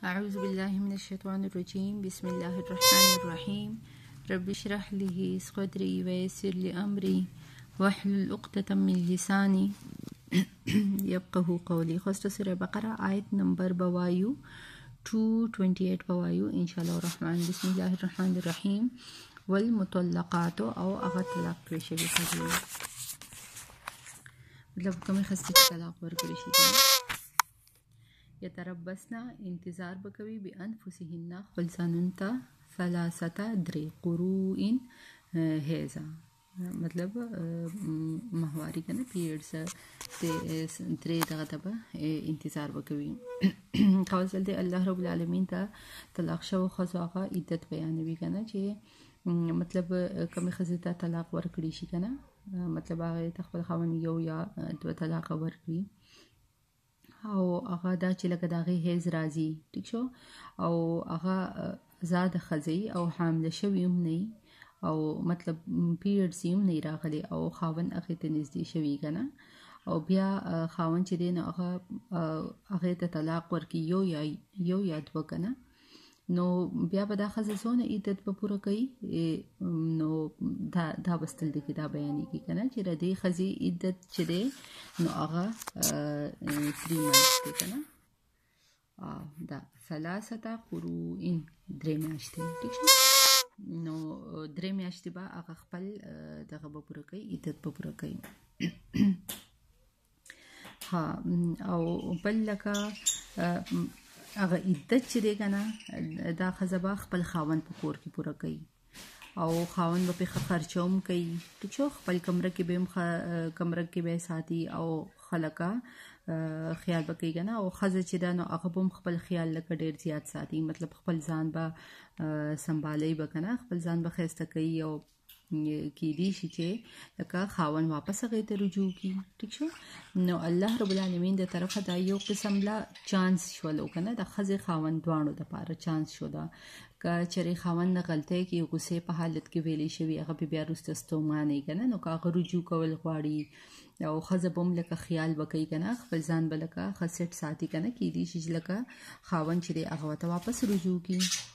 أعوذ بالله من الشيطان الرجيم. بسم الله الرحمن الرحيم. رب اشرح لي صدري ويسر لي أمري واحلل عقدة من لساني يفقهوا قولي. خواست سورة بقرة آية نمبر بوایو 228 بوایو انشاءالله الرحمن. بسم الله الرحمن الرحيم. والمطلقات او اغا طلاق کړی شوی ښځې مطلب کومې ښځې چې طلاق ورکړی شي یتربصنا انتظار بکوي بانفسهن خپل ځانونو ته ثلاثه درې قروء هیزا مطلب ماهواري کنه پیریډز درې دغه ته به انتظار وکوي. خاص دلته الله رب العالمین ته طلاق شو ښځو هغه عدت بیانوي کنه چې مطلب کومې ښځې ته طلاق ورکړي شي کنه مطلب هغه ته خپل خاوند یو یا دوه طلاق ورکړي او هغه دا چې لکه د هغې حیض راځي ټیک شو او هغه زاده ښځې او حامله شوي هم نه او مطلب پیریډز هم نه راغلی او خاوند هغې ته نږدې شوي که نه او بیا خاوند چې دی نو هغې ته طلاق ورکړي یو یا دوه که نه نو بیا به دا ښځه څونه عدت به پوره کوي نو دا بستل دی کې دا بیانېږي که نه چې د دې ښځې عدت چې دی نو هغه 3 months دی که نه دا ثلاثه قروء 3 میاشتې ټیک شو نو 3 میاشتې به هغه خپل دغه به پوره کوي عدت به پوره کوي. ها او بل لکه هغه عدت چې دی که نه دا ښځه به خپل خاوند په کور کې پوره کوي او خاوند به پرې ښه خرچه هم کوي ټیک شو خپل کمره کې به هم ساتي او خلکه خیال به کوي که نه او ښځه چې ده نو هغه به هم خپل خیال لکه ډېر زیات ساتي مطلب خپل ځان به سنبالوي به که نه خپل ځان به ښایسته کوي او کیدی شي چې لکه خاوند واپس هغې ته رجوع کړي ټیک شو نو الله رب العالمین د طرفه دا یو قسم لا چانس شولو که نه د ښځې خاوند دواړو دپاره چانس شو ده که چېرې خاوند نه غلطۍ کې غصې په حالت کې ویلی شوي هغه به بیا وروسته ستومانوي که نه نو که هغه رجوع کول غواړي او ښځه به هم لکه خیال به کوي که نه خپل ځان به لکه ښه سیټ ساتي که نه کیدی شي چې لکه خاوند چې دی هغه ورته واپس رجوع کړي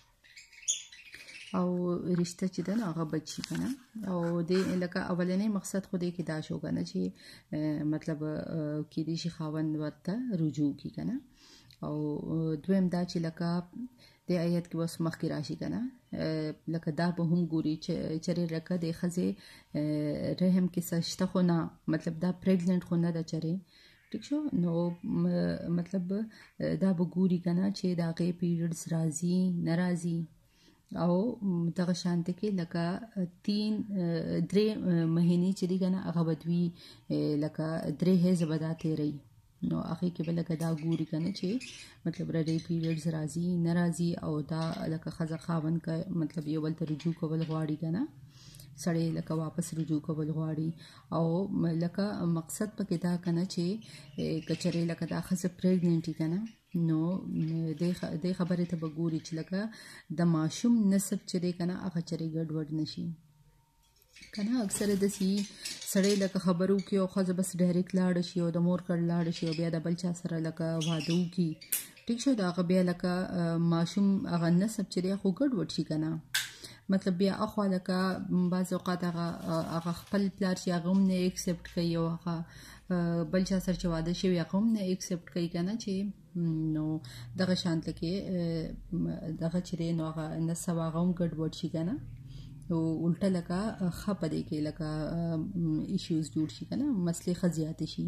او رشته چې ده نو هغه بچ شي که نه او دې لکه اولنی مقصد خو دې کې دا شو که نه چې مطلب کیدی شي خاوند ورته رجوع کړي که نه او دویم دا چې لکه د آیت کې اوس مخکې راشي که نه لکه دا به هم ګوري چې چېرې لکه د ښځې رحم کې څه شته خو نه مطلب دا پریګننټ خو نه ده چېرې ټیک شو نو مطلب دا به ګوري که نه چې د هغې پیریډز راځي نه راځي او دغه شانته کې لکه 3 مهینې چې دي که نه هغه به دوی لکه 3 حیضه به دا تېروي نو هغې کې به لکه دا ګوري که نه چې مطلب د دې پیریډز راځي نه راځي او دا لکه ښځه خاوند که مطلب یو بل ته رجوع کول غواړي که نه سړی لکه واپس رجوع کول غواړي او لکه مقصد پکې دا که نه چې که چېرې لکه دا ښځه پریګننټ وي که نه نو دې خبرې ته به ګوري چې لکه د ماشوم نسب چې دی که نه هغه چېرې ګډوډ نه شي که نه اکثره داسې سړی لکه خبرې وکړي او ښځه بس ډایرکټ لاړه شي او د مور کړ لاړه شي او بیا د بل چا سره لکه واده وکړي ټیک شو د هغه بیا لکه ماشوم هغه نسب چې دی خو ګډوډ شي که نه مطلب بیا اخوا لکه بعض اوقات هغه خپل پلار چې هغه هم نه ایکسپټ کوي او هغه بل چا سره چې واده شوي هغه هم نه ایکسپټ کوي که نه چې نو دغه شانته کې دغه چې دی نو هغه نسب هغه هم ګډوډ شي که نه او الټه لکه ښه په دې کې لکه ایشوز جوړ شي که نه مسلې ښه زیاتې شي.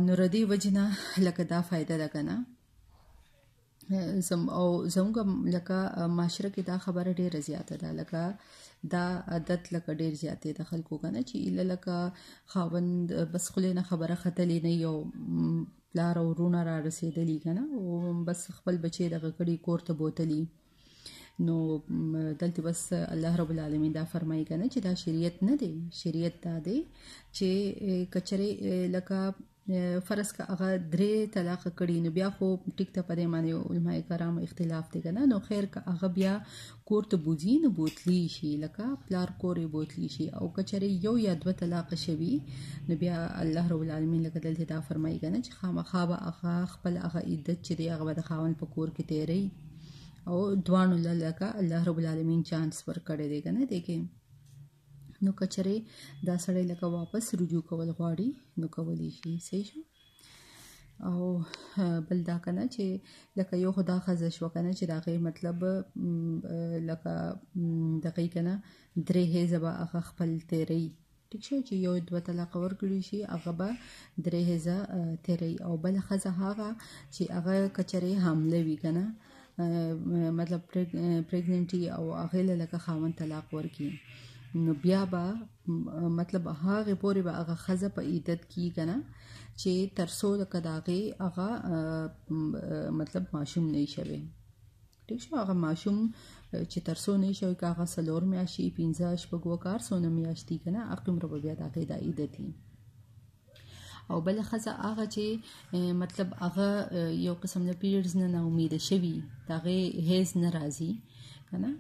نو د دې وجې نه لکه دا فایده ده که نه او زموږ لکه معاشره کې دا خبره ډېره زیاته ده لکه دا عادت لکه ډېر زیات دی د خلکو که نه چې ایله لکه خاوند بس خولې نه خبره ختلې نه یو پلار او وروڼه را رسېدلي که نه او بس خپل بچی دغه کړي کور ته بوتلي نو دلته بس الله رب العالمین دا فرمایي که نه چې دا شریعت نه دی شریعت دا دی چې که چېرې لکه فرض کا هغه 3 طلاق کړي نو بیا خو ټیک ته پدې باندې علماء کرام اختلاف دي کنه نو خیر کا هغه بیا کور ته بوزي نو بوتلی شي لکه پلار کورې بوتلی شي او کچره یو یا 2 طلاق شوي نو بیا الله رب العالمین لکه دلته دا فرمایي کنه چې خامخا به هغه خپل هغه عدت چې دی هغه د خاوند په کور کې تیری او دوانو لکه الله رب العالمین چانس ورکړي دی کنه دیکھیں نو کچره دا سړی لکه واپس رجوع کول غواړي نو کولی شي صحیح شو او بل دا کنه چې لکه یو خدا خزه شو کنه چې دا غي مطلب لکه دقیق کنه درې زبا هغه خپل تیری ټیک شو چې یو 2 طلاق ورکړي شي هغه به 3 تیری او بل خزه هغه چې هغه کچره حامله وي کنه مطلب پریګننټي او هغه لکه خاوند طلاق ورکړي نو بیا به مطلب هغه پورې به هغه خزه په عدت کی کنه چې ترسو لکه داغه هغه مطلب ماشوم نه شوي ټیک شو هغه ماشوم چې ترسو نه شوي هغه سلور میاشي 15 شپږ کار سونه میاشتي کنه اقیم رب بیا داغه د عدتي او بل خزه هغه چې مطلب هغه یو قسم د پیریډز نه امید شوي داغه هیز ناراضي کنه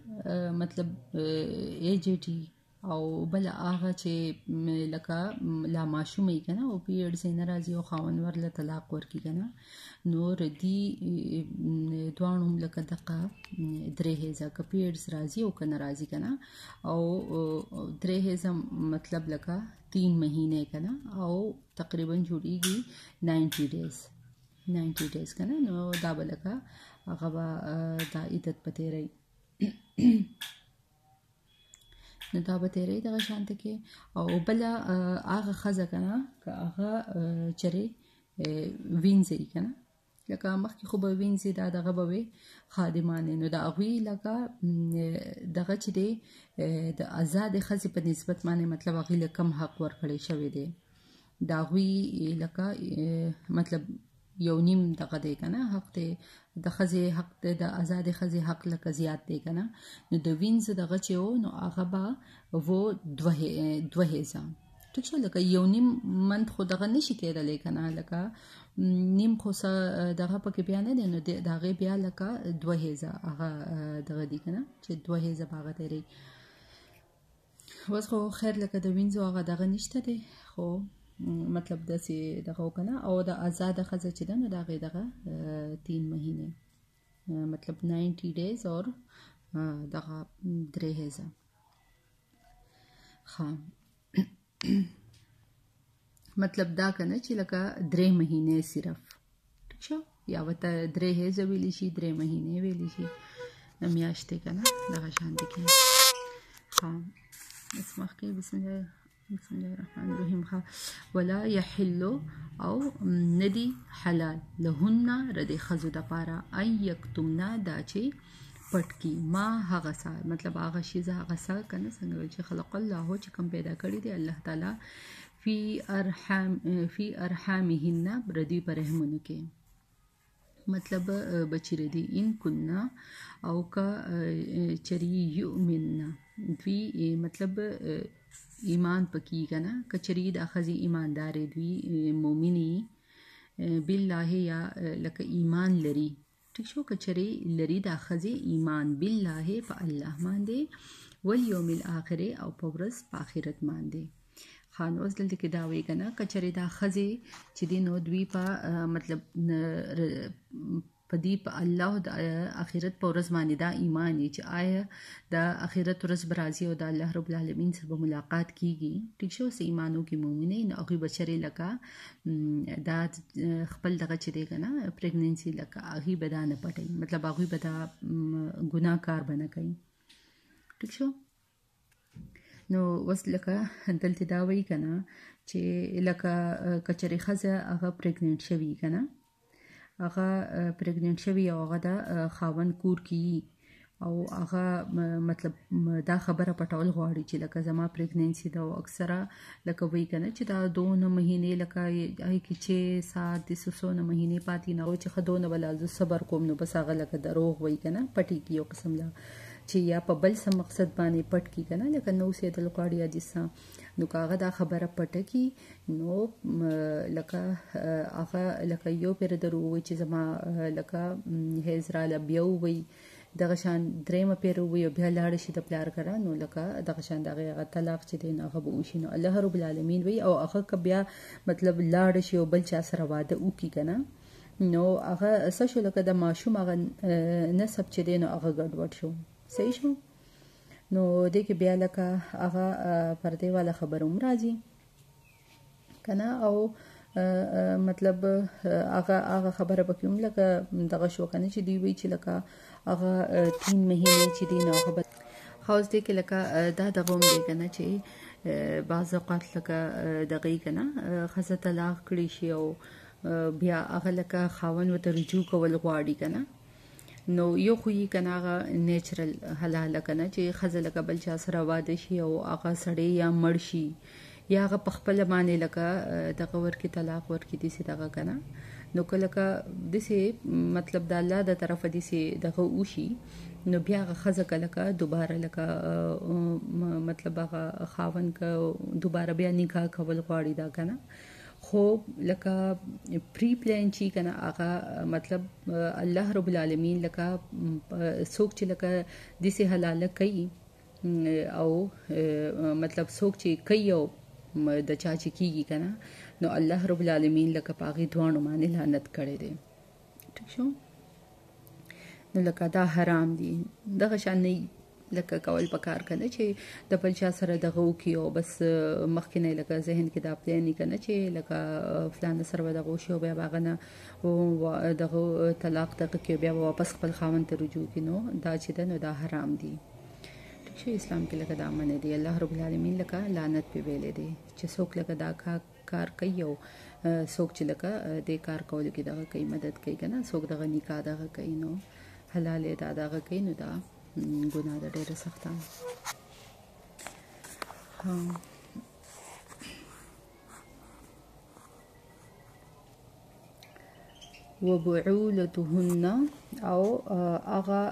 مطلب ایجټي او بل هغه چې لکه لا ماشوم یې کنه او پیریډز نه راځي او خاوند ورله طلاق ورکی کنه نو ردی دوانو لکه دغه 3 ځکه پیریډز راځي او کنه راځي کنه او 3 مطلب لکه 3 مهینه کنه او تقریبا جوړیږي 90 days کنه نو دا بلکه هغه دا عدت پته رہی نو دا به تیری دغه شانته کې او بل هغه خزه کنه که هغه چره وینځي کنه لکه مخکې خو به وینځي دا دغه به خادمانه نو دا غوي لکه دغه چې دی د آزاد خزه په نسبت باندې مطلب هغه کم حق ورکړی شوی دی دا غوي لکه مطلب یو نیم دغه دی کنه حق دی د خزه حق دی د آزاد خزه حق لکه زیات دی کنه نو د وینز دغه چې نو هغه به وو دوه ځان ټیک شو لکه یو نیم منت خو دغه نشي کېدلی کنه لکه نیم خو دغه پکې بیا نه دی نو دغه بیا لکه 2 هغه دغه دی کنه چې 2 باغ تیری وس خو خیر لکه د وینزو هغه دغه نشته دی خو مطلب داسې دغه کنه او د آزاد خزه چې ده نو دغه 3 مهینه مطلب 90 days اور دغه 3 ها مطلب دا کنه چې لکه 3 مهینه صرف ٹھیک شو یا وته 3 ویلی شي 3 مهینه ویلی شي میاشتې کنه دغه شان دي کې ها اسمح کې بسم الله الرحمن الرحیم ولا يحل او ندی حلال لهن رد خزو د پاره اي یکتمنا دا چې پټکی ما هغه سا مطلب هغه شی زه هغه سا کنه څنګه چې خلق الله چې کوم پیدا کړی دی الله تعالی فی ارحامهن ردی پر رحمونو کې مطلب بچی ردی ان کننا او کا چری یؤمننا دوی مطلب ایمان پکی کنه کچری د اخذی ایماندار دوی مومنی بالله یا لکه ایمان لري ٹھیک شو کچری لري د اخذی ایمان بالله په الله باندې والیوم الاخر او په ورځ په آخرت باندې خان اوس دلته کې دا وی کنه کچری د اخذی چې دی نو دوی په مطلب پدی په الله د اخرت په ورځ باندې دا ایمان چې آیا د اخرت ورځ برازي او د الله رب العالمین سره ملاقات کیږي ټیک شو سه ایمانو کې مؤمنین او غي بشری لکه دا خپل دغه چې دی کنه پریګننسي لکه هغه بدانه پټي مطلب هغه بدا ګناکار بنه کوي ټیک شو نو وس لکه دلته دا وی کنه چې لکه کچری خزه هغه پریګننټ شوی کنه هغه پریګننټ شوی او هغه د خاوند کور کی او هغه مطلب دا خبره پټول غواړي چې لکه زما پریګننسي دا اکثره لکه وی کنه چې دا 2 مهینه لکه هي کې 6 7 3 مهینه پاتې نه او چې خدونه بل صبر کوم نو بس هغه لکه دروغ وی کنه پټي کی یو قسم لا چې یا په بل څه مقصد باندې پټ کی کنه لکه نو سیدل غواړي یا جسا نو کاغه دا خبره پټه کی نو لکه هغه لکه یو پیر درو وی چې زما لکه هزرا لبیو وی دغه شان درېمه پیر وی بیا لاړ شي د پلار کرا نو لکه دغه شان دغه طلاق چې دین هغه به وشي نو الله رب العالمین وی او هغه بیا مطلب لاړ شي او بل چا سره واده وکي کنه نو هغه څه شو لکه د ماشوم هغه نسب چې دین هغه ګډوډ شو صحیح شو نو دې کې بیا لکه هغه پردې والا خبروم راځي کنه او مطلب هغه خبره پکې هم لکه دغه شو کنه چې دی وی چې لکه هغه 3 مهینه چې دی نو هغه خاص دې کې لکه دا دغه هم دی کنه چې بعض اوقات لکه دغه کنه خزه طلاق کړی شي او بیا هغه لکه خاون وته رجوع کول غواړي کنه نو یو خو یې کنه هغه نیچرل حلال کنه چې خزه لکه بل چا سره واده شي او هغه سړی یا مړ شي یا هغه په خپل باندې لکه دغه ورکی طلاق ورکی دي سي دغه کنه نو کله کا دسه مطلب د الله د طرفه دي سي دغه وشي نو بیا هغه خزه کله کا دوباره لکه مطلب هغه خاون کا دوباره بیا نکاح کول غواړي دا کنه خو لکه پری پلان چی کنه هغه مطلب الله رب العالمین لکه څوک چې لکه دسه حلال کوي او مطلب څوک چې کوي او د چا چې کیږي کنه نو الله رب العالمین لکه پاغي دوانو باندې لعنت کړي دي ٹھیک شو نو لکه دا حرام دي دغه شان نه لکه کول پکار کنه چې د بل چا سره دغه وکي او بس مخکنه لکه ذهن کې دا پلان نه کنه چې لکه فلان سره دغه شی او بیا باغنه او دغه طلاق دغه کې بیا واپس خپل خاوند ته رجوع کینو دا چې نو دا حرام دي چې اسلام کې لکه دا منه دی الله رب العالمین لکه لعنت په ویلې دی چې څوک لکه دا کار کوي او څوک چې لکه د کار کول کې دا کوي مدد کوي کنه څوک دغه نکاح دغه کوي نو حلال دا دغه کوي نو دا ګناه ده ډېره سخته وبعولتهن او هغه